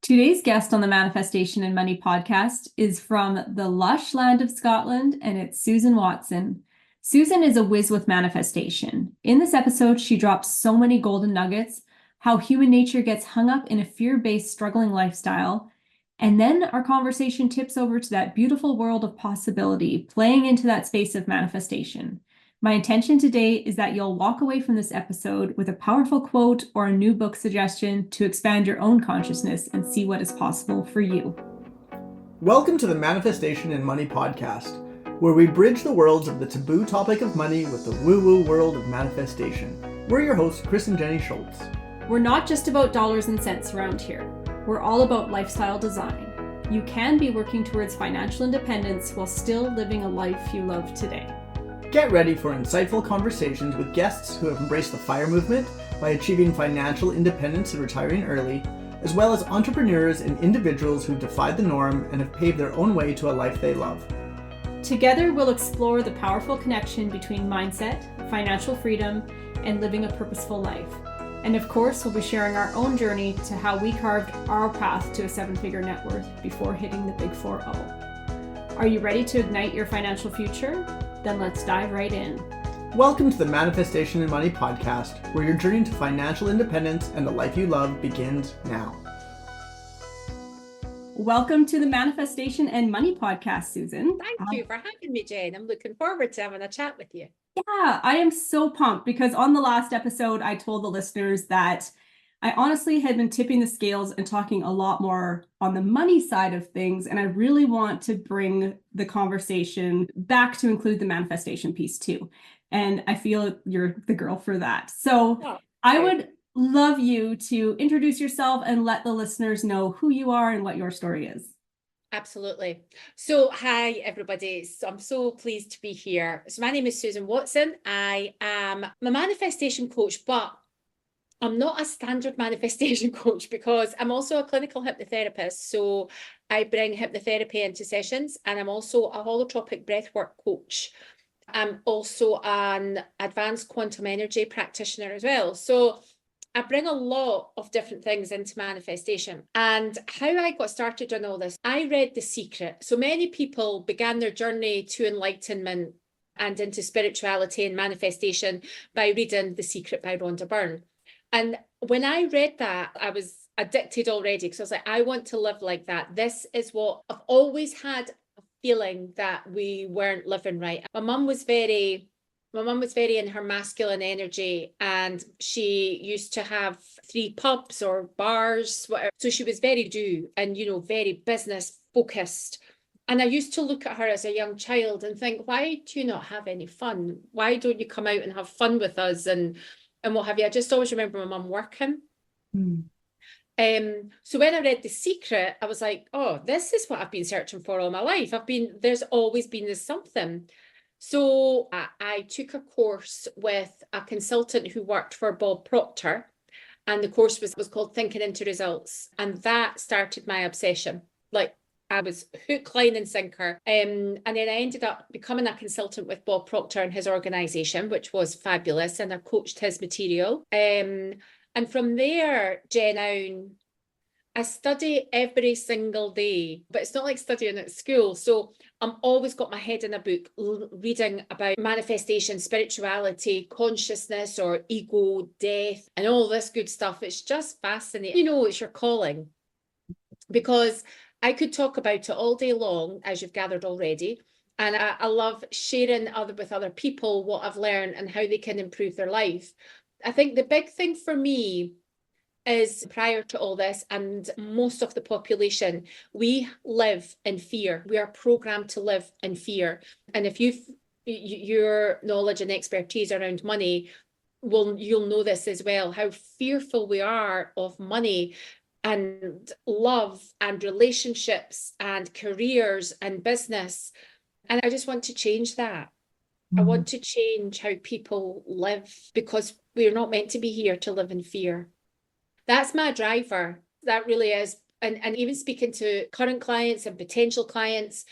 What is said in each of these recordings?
Today's guest on the Manifestation and Money podcast is from the lush land of Scotland, and it's Susan Watson. Susan is a whiz with manifestation. In this episode, she drops so many golden nuggets, how human nature gets hung up in a fear-based struggling lifestyle, and then our conversation tips over to that beautiful world of possibility, playing into that space of manifestation. My intention today is that you'll walk away from this episode with a powerful quote or a new book suggestion to expand your own consciousness and see what is possible for you. Welcome to the Manifestation and Money podcast, where we bridge the worlds of the taboo topic of money with the woo-woo world of manifestation. We're your hosts, Chris and Jenny Schultz. We're not just about dollars and cents around here. We're all about lifestyle design. You can be working towards financial independence while still living a life you love today. Get ready for insightful conversations with guests who have embraced the FIRE movement by achieving financial independence and retiring early, as well as entrepreneurs and individuals who defied the norm and have paved their own way to a life they love. Together, we'll explore the powerful connection between mindset, financial freedom, and living a purposeful life. And of course, we'll be sharing our own journey to how we carved our path to a seven-figure net worth before hitting the big 4-0. Are you ready to ignite your financial future? Then let's dive right in. Welcome to the Manifestation and Money podcast, where your journey to financial independence and the life you love begins now. Welcome to the Manifestation and Money podcast, Susan. Thank you for having me, Jane. I'm looking forward to having a chat with you. Yeah, I am so pumped because on the last episode, I told the listeners that I honestly had been tipping the scales and talking a lot more on the money side of things. And I really want to bring the conversation back to include the manifestation piece too. And I feel you're the girl for that. So I would love you to introduce yourself and let the listeners know who you are and what your story is. Absolutely. So, hi, everybody. So I'm so pleased to be here. So my name is Susan Watson. I am a manifestation coach, but I'm not a standard manifestation coach because I'm also a clinical hypnotherapist. So I bring hypnotherapy into sessions, and I'm also a holotropic breathwork coach. I'm also an advanced quantum energy practitioner as well. So I bring a lot of different things into manifestation. And how I got started on all this, I read The Secret. So many people began their journey to enlightenment and into spirituality and manifestation by reading The Secret by Rhonda Byrne. And when I read that, I was addicted already because I was like, I want to live like that. This is what I've always had a feeling that we weren't living right. My mum was very in her masculine energy, and she used to have 3 pubs or bars, whatever. So she was very and, very business focused. And I used to look at her as a young child and think, why do you not have any fun? Why don't you come out and have fun with us? And what have you? I just always remember my mum working. So when I read The Secret, I was like, oh, this is what I've been searching for all my life. There's always been this something. So I took a course with a consultant who worked for Bob Proctor, and the course was called Thinking into Results. And that started my obsession. Like, I was hook, line and sinker. And then I ended up becoming a consultant with Bob Proctor and his organization, which was fabulous. And I coached his material. And from there, Jen, I study every single day, but it's not like studying at school. So I'm always got my head in a book reading about manifestation, spirituality, consciousness or ego, death, and all this good stuff. It's just fascinating. It's your calling, because I could talk about it all day long, as you've gathered already. And I love sharing with other people what I've learned and how they can improve their life. I think the big thing for me is, prior to all this, and most of the population, we live in fear. We are programmed to live in fear. And if your knowledge and expertise around money, you'll know this as well, how fearful we are of money and love and relationships and careers and business. And I just want to change that. I want to change how people live, because we're not meant to be here to live in fear. That's my driver. That really is. And even speaking to current clients and potential clients,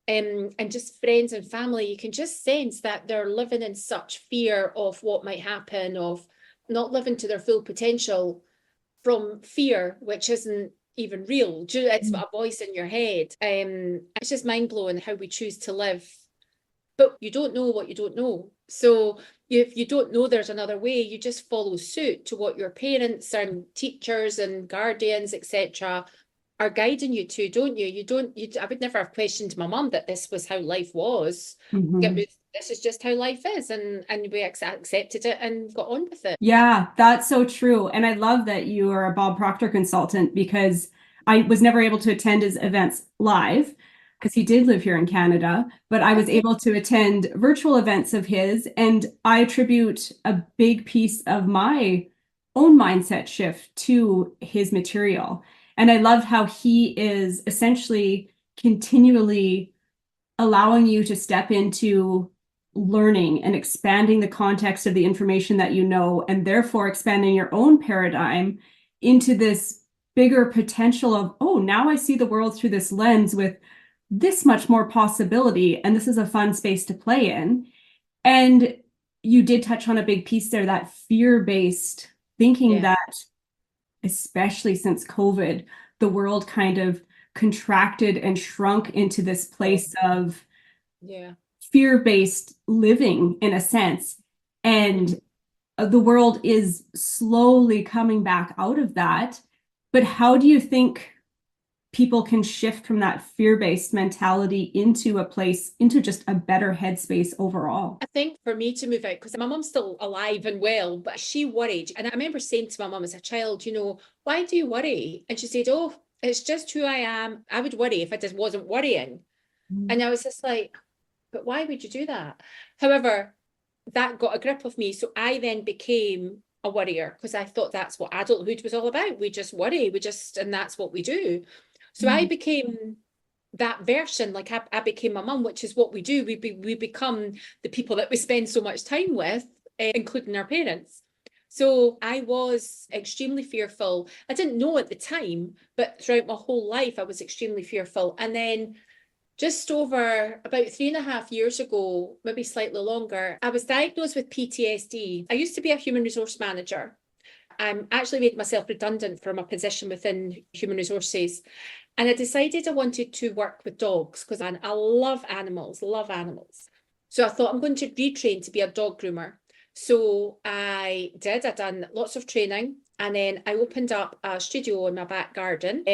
and just friends and family, you can just sense that they're living in such fear of what might happen, of not living to their full potential from fear, which isn't even real. It's a voice in your head. It's just mind-blowing how we choose to live. But you don't know what you don't know. So if you don't know there's another way, you just follow suit to what your parents and teachers and guardians, etc., are guiding you to, don't you? I would never have questioned my mum that this was how life was. This is just how life is, and we accepted it and got on with it. Yeah, that's so true. And I love that you are a Bob Proctor consultant, because I was never able to attend his events live because he did live here in Canada, but I was able to attend virtual events of his, and I attribute a big piece of my own mindset shift to his material. And I love how he is essentially continually allowing you to step into learning and expanding the context of the information that you know, and therefore expanding your own paradigm into this bigger potential of, oh, now I see the world through this lens with this much more possibility, and this is a fun space to play in. And you did touch on a big piece there, that fear-based thinking that, especially since COVID, the world kind of contracted and shrunk into this place of fear-based living, in a sense. And the world is slowly coming back out of that. But how do you think people can shift from that fear-based mentality into a place, into just a better headspace overall? I think for me to move out, because my mum's still alive and well, but she worried. And I remember saying to my mum as a child, why do you worry? And she said, oh, it's just who I am. I would worry if I just wasn't worrying. And I was just like, but why would you do that? However, that got a grip of me. So I then became a worrier, because I thought that's what adulthood was all about. We just worry, and that's what we do. So I became that version, like I became my mum, which is what we do. We become the people that we spend so much time with, including our parents. So I was extremely fearful. I didn't know at the time, but throughout my whole life, I was extremely fearful. And then just over about 3.5 years ago, maybe slightly longer, I was diagnosed with PTSD. I used to be a human resource manager. I actually made myself redundant from a position within human resources. And I decided I wanted to work with dogs because I love animals. So I thought I'm going to retrain to be a dog groomer. So I done lots of training, and then I opened up a studio in my back garden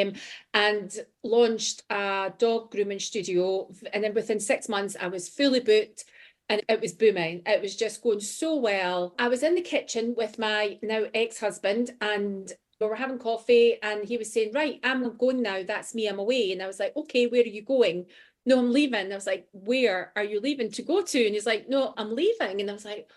and launched a dog grooming studio. And then within 6 months, I was fully booked. And it was booming. It was just going so well. I was in the kitchen with my now ex-husband, and we were having coffee, and he was saying, right, I'm going now. That's me, I'm away. And I was like, okay, where are you going? No, I'm leaving. I was like, where are you leaving to go to? And he's like, no, I'm leaving. And I was like,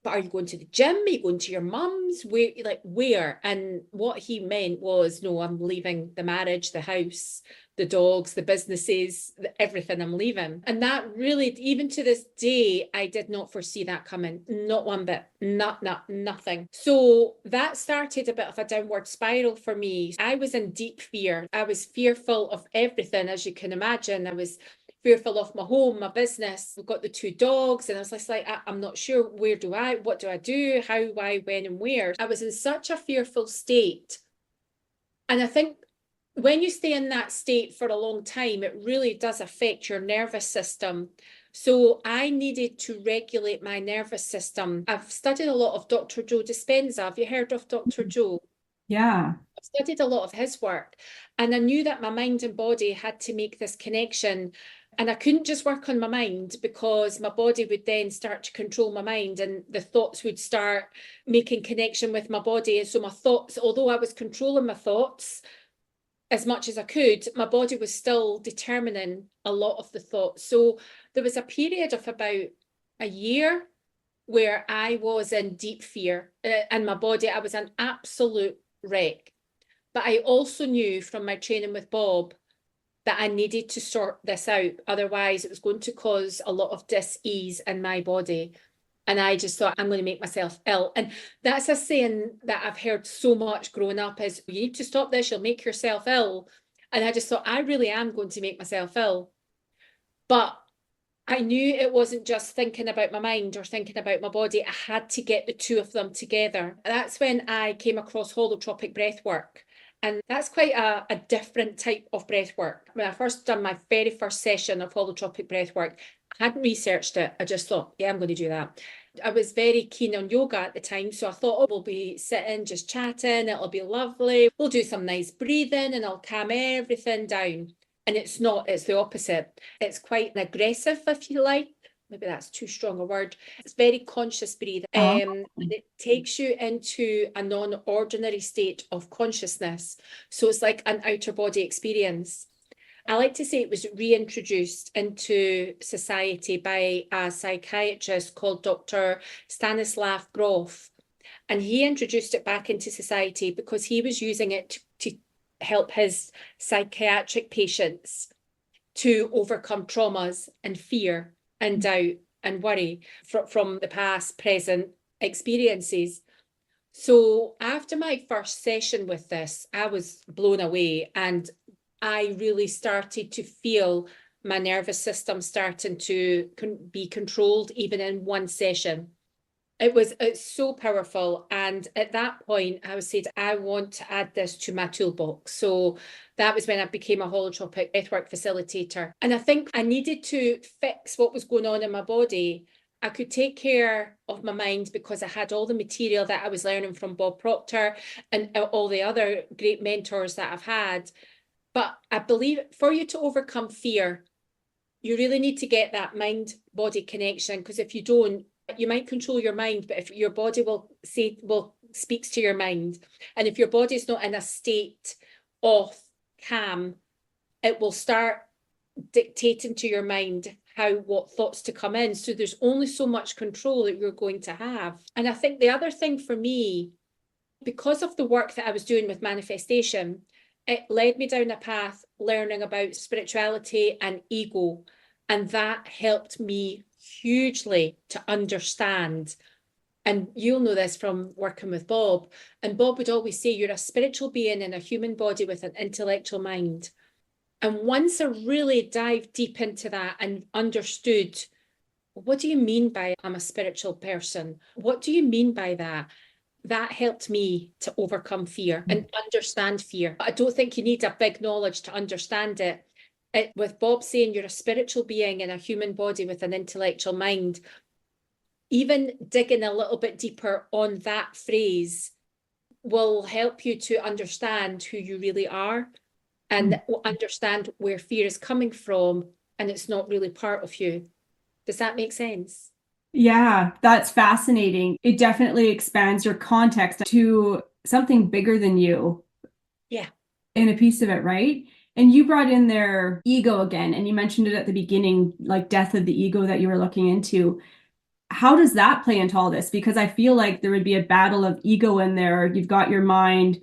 but are you going to the gym? Are you going to your mum's? Where? And what he meant was, no, I'm leaving the marriage, the house, the dogs, the businesses, everything. I'm leaving. And that really, even to this day, I did not foresee that coming. Not one bit. Nothing. So that started a bit of a downward spiral for me. I was in deep fear. I was fearful of everything, as you can imagine. I was fearful of my home, my business. We've got the 2 dogs, and I was just like, I'm not sure, what do I do? How, why, when, and where? I was in such a fearful state. And I think when you stay in that state for a long time, it really does affect your nervous system. So I needed to regulate my nervous system. I've studied a lot of Dr. Joe Dispenza. Have you heard of Dr. Joe? Yeah. I've studied a lot of his work, and I knew that my mind and body had to make this connection. And I couldn't just work on my mind, because my body would then start to control my mind, and the thoughts would start making connection with my body. And so my thoughts, although I was controlling my thoughts as much as I could, my body was still determining a lot of the thoughts. So there was a period of about a year where I was in deep fear, and my body, I was an absolute wreck. But I also knew from my training with Bob that I needed to sort this out. Otherwise, it was going to cause a lot of dis-ease in my body. And I just thought, I'm going to make myself ill. And that's a saying that I've heard so much growing up, is you need to stop this, you'll make yourself ill. And I just thought, I really am going to make myself ill. But I knew it wasn't just thinking about my mind or thinking about my body. I had to get the 2 of them together. That's when I came across holotropic breathwork. And that's quite a different type of breath work. When I first done my very first session of holotropic breath work, I hadn't researched it. I just thought, yeah, I'm going to do that. I was very keen on yoga at the time. So I thought, oh, we'll be sitting, just chatting. It'll be lovely. We'll do some nice breathing and I'll calm everything down. And it's not, it's the opposite. It's quite aggressive, if you like. Maybe that's too strong a word. It's very conscious breathing. And it takes you into a non-ordinary state of consciousness. So it's like an outer body experience. I like to say it was reintroduced into society by a psychiatrist called Dr. Stanislav Grof. And he introduced it back into society because he was using it to help his psychiatric patients to overcome traumas and fear and doubt and worry from the past, present experiences. So after my first session with this, I was blown away, and I really started to feel my nervous system starting to be controlled even in one session. It's so powerful. And at that point, I was saying, I want to add this to my toolbox. So that was when I became a holotropic breathwork facilitator. And I think I needed to fix what was going on in my body. I could take care of my mind because I had all the material that I was learning from Bob Proctor and all the other great mentors that I've had. But I believe for you to overcome fear, you really need to get that mind-body connection, because if you don't, you might control your mind, but if your body speaks to your mind, and if your body's not in a state of calm, it will start dictating to your mind what thoughts to come in. So there's only so much control that you're going to have. And I think the other thing for me, because of the work that I was doing with manifestation, it led me down a path learning about spirituality and ego. And that helped me hugely to understand. And you'll know this from working with Bob. And Bob would always say, you're a spiritual being in a human body with an intellectual mind. And once I really dived deep into that and understood, what do you mean by I'm a spiritual person? What do you mean by that? That helped me to overcome fear and understand fear. I don't think you need a big knowledge to understand it. With Bob saying you're a spiritual being in a human body with an intellectual mind, even digging a little bit deeper on that phrase will help you to understand who you really are and understand where fear is coming from, and it's not really part of you. Does that make sense? Yeah, that's fascinating. It definitely expands your context to something bigger than you. Yeah. In a piece of it, right? And you brought in their ego again, and you mentioned it at the beginning, like death of the ego that you were looking into. How does that play into all this? Because I feel like there would be a battle of ego in there. You've got your mind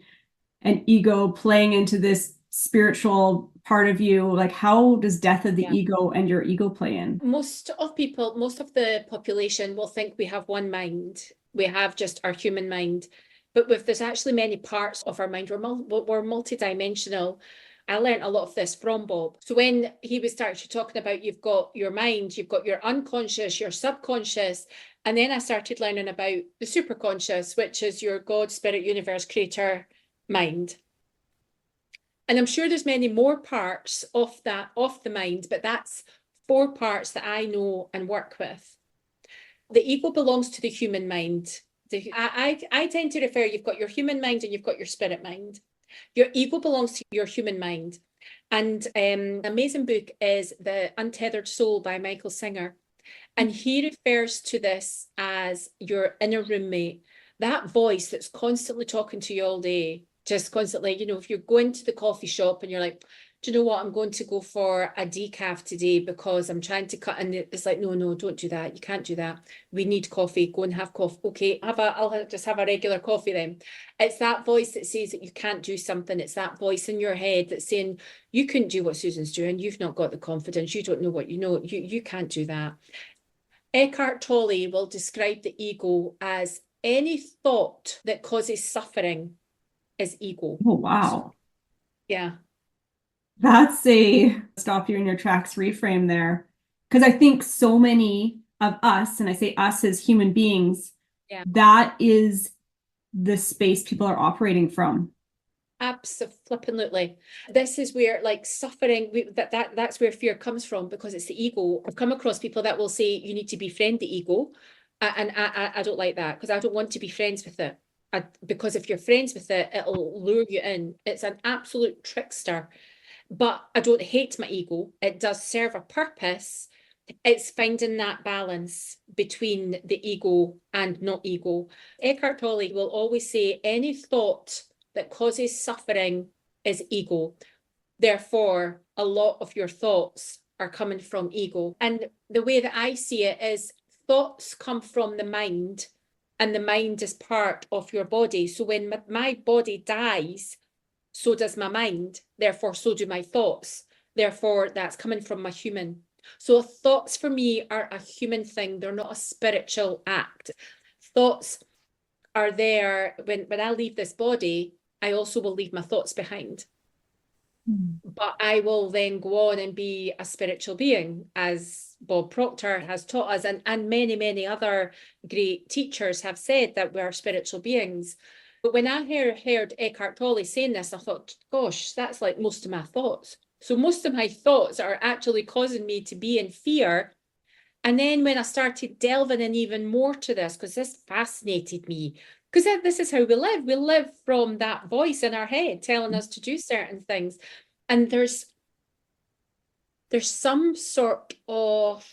and ego playing into this spiritual part of you. Like, how does death of the ego and your ego play in? Most of the population will think we have one mind. We have just our human mind. But there's actually many parts of our mind. We're multidimensional. I learned a lot of this from Bob. So when he was starting talking about you've got your mind, you've got your unconscious, your subconscious, and then I started learning about the superconscious, which is your God, spirit, universe, creator mind. And I'm sure there's many more parts of the mind, but that's 4 parts that I know and work with. The ego belongs to the human mind. I tend to refer, you've got your human mind and you've got your spirit mind. Your ego belongs to your human mind. And an amazing book is The Untethered Soul by Michael Singer. And he refers to this as your inner roommate, that voice that's constantly talking to you all day, just constantly, if you're going to the coffee shop and you're like, do you know what, I'm going to go for a decaf today because I'm trying to cut, and it's like, no, don't do that. You can't do that. We need coffee. Go and have coffee. Okay, I'll just have a regular coffee then. It's that voice that says that you can't do something. It's that voice in your head that's saying, you couldn't do what Susan's doing. You've not got the confidence. You don't know what you know. You can't do that. Eckhart Tolle will describe the ego as any thought that causes suffering is ego. Oh, wow. Yeah. That's a stop you in your tracks reframe there. Because I think so many of us, and I say us as human beings, that is the space people are operating from. Absolutely. This is where like suffering, that's where fear comes from, because it's the ego. I've come across people that will say you need to befriend the ego. And I don't like that, because I don't want to be friends with it. Because if you're friends with it, it'll lure you in. It's an absolute trickster. But I don't hate my ego. It does serve a purpose. It's finding that balance between the ego and not ego. Eckhart Tolle will always say any thought that causes suffering is ego. Therefore, a lot of your thoughts are coming from ego. And the way that I see it is thoughts come from the mind, and the mind is part of your body. So when my body dies, so does my mind. Therefore, so do my thoughts. Therefore, that's coming from my human. So thoughts for me are a human thing. They're not a spiritual act. Thoughts are there. When I leave this body, I also will leave my thoughts behind. But I will then go on and be a spiritual being, as Bob Proctor has taught us, and many, many other great teachers have said that we're spiritual beings. But when I heard Eckhart Tolle saying this, I thought, gosh, that's like most of my thoughts. So most of my thoughts are actually causing me to be in fear. And then when I started delving in even more to this, because this fascinated me, because this is how we live. We live from that voice in our head telling us to do certain things. And there's some sort of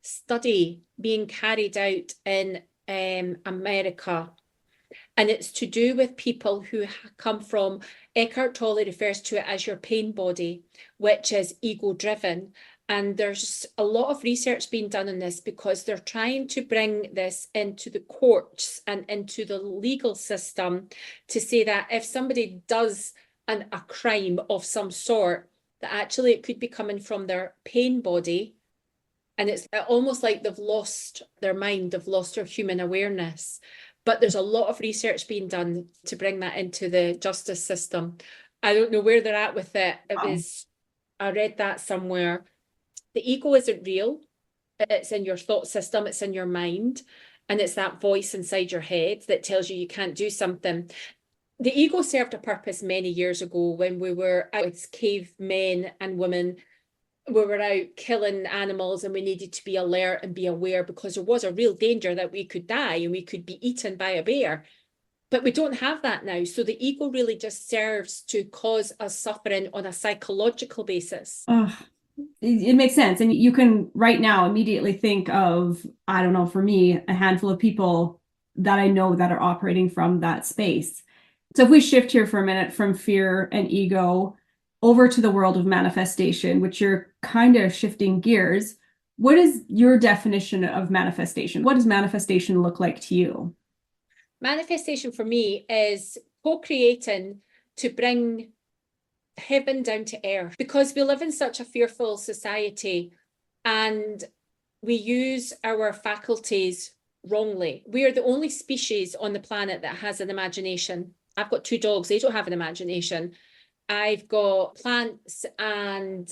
study being carried out in America. And it's to do with people who come from, Eckhart Tolle refers to it as your pain body, which is ego-driven. And there's a lot of research being done on this, because they're trying to bring this into the courts and into the legal system to say that if somebody does a crime of some sort, that actually it could be coming from their pain body. And it's almost like they've lost their mind, they've lost their human awareness. But there's a lot of research being done to bring that into the justice system. I don't know where they're at with it. I read that somewhere. The ego isn't real. It's in your thought system, it's in your mind, and it's that voice inside your head that tells you can't do something. The ego served a purpose many years ago when we were out as cavemen and women. We were out killing animals, and we needed to be alert and be aware, because there was a real danger that we could die and we could be eaten by a bear. But we don't have that now. So the ego really just serves to cause us suffering on a psychological basis. It makes sense. And you can right now immediately think of, I don't know, for me, a handful of people that I know that are operating from that space. So if we shift here for a minute from fear and ego over to the world of manifestation, which you're kind of shifting gears, what is your definition of manifestation? What does manifestation look like to you? Manifestation for me is co-creating to bring heaven down to earth, because we live in such a fearful society and we use our faculties wrongly. We are the only species on the planet that has an imagination. I've got 2 dogs, they don't have an imagination. I've got plants, and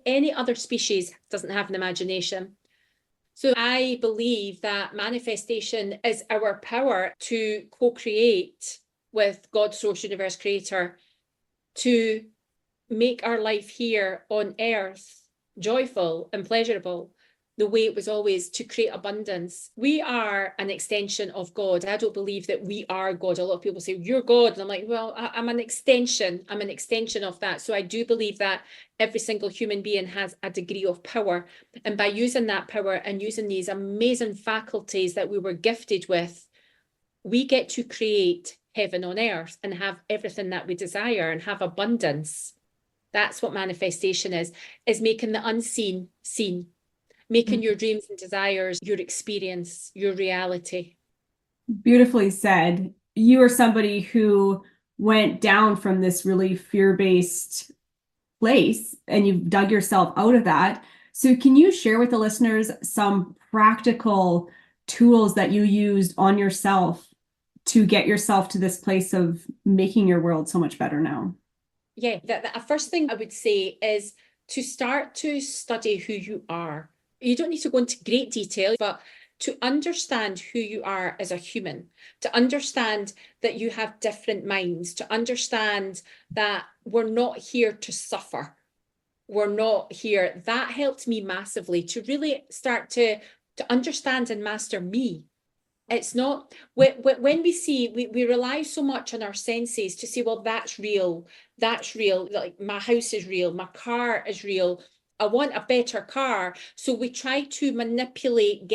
any other species doesn't have an imagination. So I believe that manifestation is our power to co-create with God, source, universe, creator, to make our life here on earth joyful and pleasurable, the way it was always, to create abundance. We are an extension of God. I don't believe that we are God. A lot of people say, you're God. And I'm like, well, I'm an extension. I'm an extension of that. So I do believe that every single human being has a degree of power. And by using that power and using these amazing faculties that we were gifted with, we get to create heaven on earth and have everything that we desire and have abundance. That's what manifestation is making the unseen seen. Making your dreams and desires your experience, your reality. Beautifully said. You are somebody who went down from this really fear-based place, and you've dug yourself out of that. So can you share with the listeners some practical tools that you used on yourself to get yourself to this place of making your world so much better now? Yeah, the first thing I would say is to start to study who you are. You don't need to go into great detail, but to understand who you are as a human, to understand that you have different minds, to understand that we're not here to suffer. We're not here. That helped me massively to really start to understand and master me. It's not, when we rely so much on our senses to say, well, that's real, like my house is real, my car is real, I want a better car. So we try to manipulate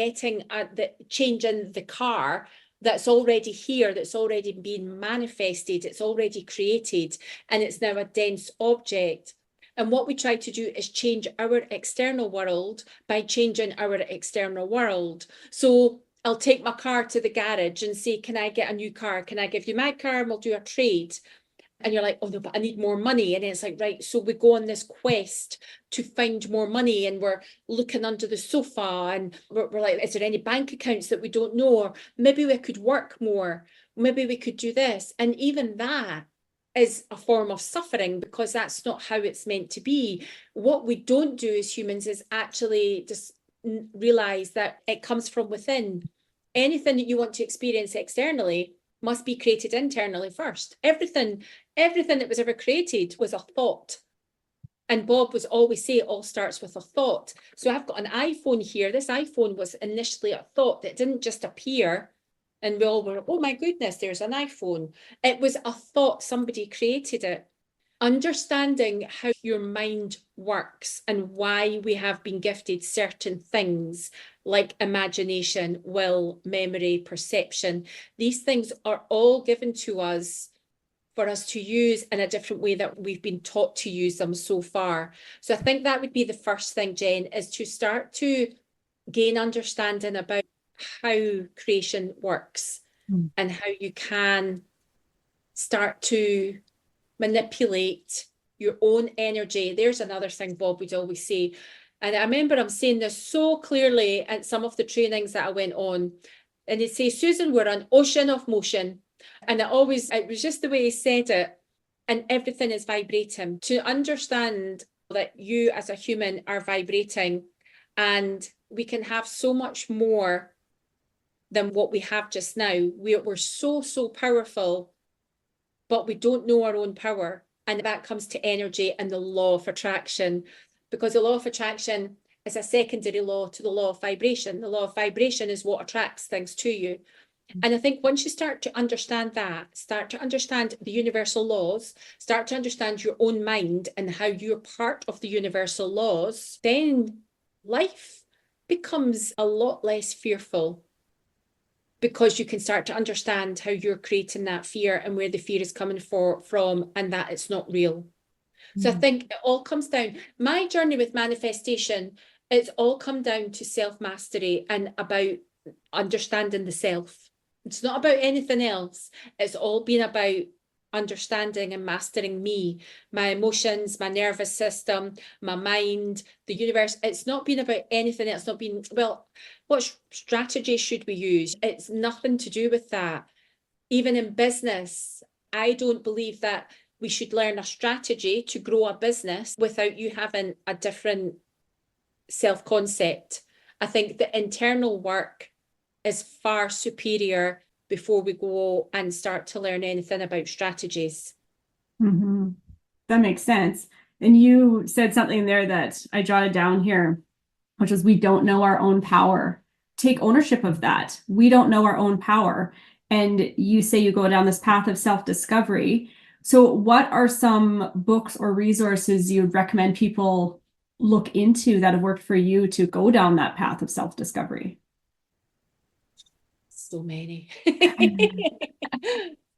changing the car that's already here, that's already been manifested, it's already created, and it's now a dense object. And what we try to do is change our external world by changing our external world. So I'll take my car to the garage and say, can I get a new car? Can I give you my car and we'll do a trade? And you're like, oh no, but I need more money. And it's like, right. So we go on this quest to find more money, and we're looking under the sofa, and we're like, is there any bank accounts that we don't know? Or maybe we could work more. Maybe we could do this. And even that is a form of suffering, because that's not how it's meant to be. What we don't do as humans is actually just realize that it comes from within. Anything that you want to experience externally must be created internally first. Everything that was ever created was a thought. And Bob was always say it all starts with a thought. So I've got an iPhone here. This iPhone was initially a thought that didn't just appear and we all were, oh my goodness, there's an iPhone. It was a thought, somebody created it. Understanding how your mind works and why we have been gifted certain things like imagination, will, memory, perception. These things are all given to us for us to use in a different way that we've been taught to use them so far. So I think that would be the first thing, Jen, is to start to gain understanding about how creation works and how you can start to manipulate your own energy. There's another thing Bob would always say. And I remember him saying this so clearly at some of the trainings that I went on. And he'd say, Susan, we're an ocean of motion. And it was just the way he said it. And everything is vibrating. To understand that you as a human are vibrating, and we can have so much more than what we have just now. We're so powerful, but we don't know our own power. And that comes to energy and the law of attraction, because the law of attraction is a secondary law to the law of vibration. The law of vibration is what attracts things to you. And I think once you start to understand that, start to understand the universal laws, start to understand your own mind and how you're part of the universal laws, then life becomes a lot less fearful, because you can start to understand how you're creating that fear and where the fear is coming from, and that it's not real. So I think it all comes down, my journey with manifestation, it's all come down to self-mastery and about understanding the self. It's not about anything else. It's all been about understanding and mastering me, my emotions, my nervous system, my mind, the universe. It's not been about anything else. It's not been, well, what strategy should we use? It's nothing to do with that. Even in business, I don't believe that we should learn a strategy to grow a business without you having a different self-concept. I think the internal work is far superior before we go and start to learn anything about strategies. That makes sense. And you said something there that I jotted down here, which is we don't know our own power. Take ownership of that. We don't know our own power. And you say you go down this path of self-discovery. So what are some books or resources you'd recommend people look into that have worked for you to go down that path of self-discovery? So many.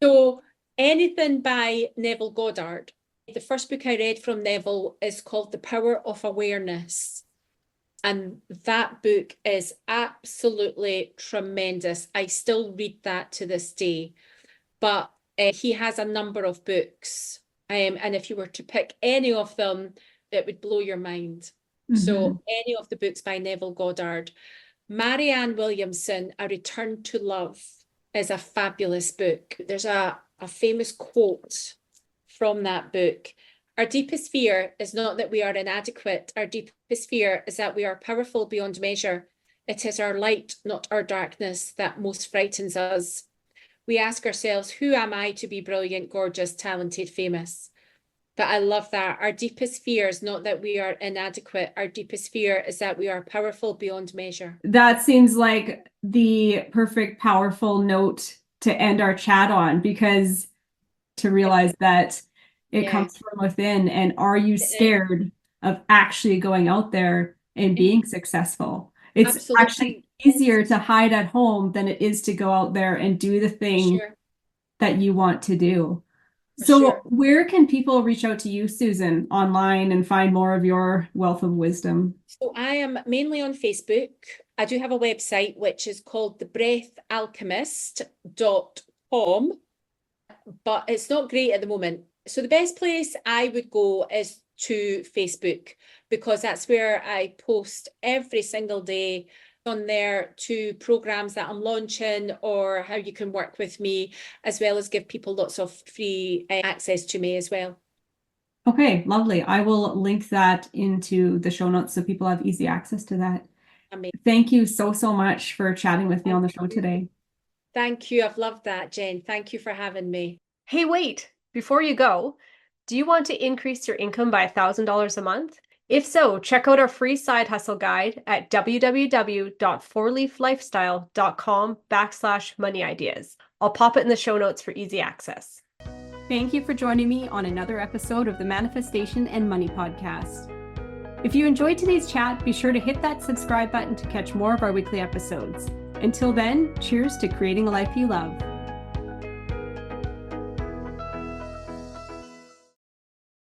So anything by Neville Goddard. The first book I read from Neville is called The Power of Awareness. And that book is absolutely tremendous. I still read that to this day. But he has a number of books. And if you were to pick any of them, it would blow your mind. So any of the books by Neville Goddard. Marianne Williamson, A Return to Love, is a fabulous book. There's a famous quote from that book. Our deepest fear is not that we are inadequate. Our deepest fear is that we are powerful beyond measure. It is our light, not our darkness, that most frightens us. We ask ourselves, who am I to be brilliant, gorgeous, talented, famous? But I love that. Our deepest fear is not that we are inadequate. Our deepest fear is that we are powerful beyond measure. That seems like the perfect, powerful note to end our chat on, because to realize that it comes from within. And are you scared of actually going out there and being successful? It's Absolutely. actually easier to hide at home than it is to go out there and do the thing that you want to do. So where can people reach out to you, Susan, online and find more of your wealth of wisdom? So I am mainly on Facebook. I do have a website, which is called thebreathalchemist.com, but it's not great at the moment. So the best place I would go is to Facebook, because that's where I post every single day on there to programs that I'm launching or how you can work with me, as well as give people lots of free access to me as well. Okay, lovely. I will link that into the show notes so people have easy access to that. Amazing. Thank you so much for chatting with me on the show today. Thank you. I've loved that, Jen. Thank you for having me. Hey, wait, before you go, do you want to increase your income by $1,000 a month? If so, check out our free side hustle guide at www.fourleaflifestyle.com/money ideas. I'll pop it in the show notes for easy access. Thank you for joining me on another episode of the Manifestation and Money Podcast. If you enjoyed today's chat, be sure to hit that subscribe button to catch more of our weekly episodes. Until then, cheers to creating a life you love.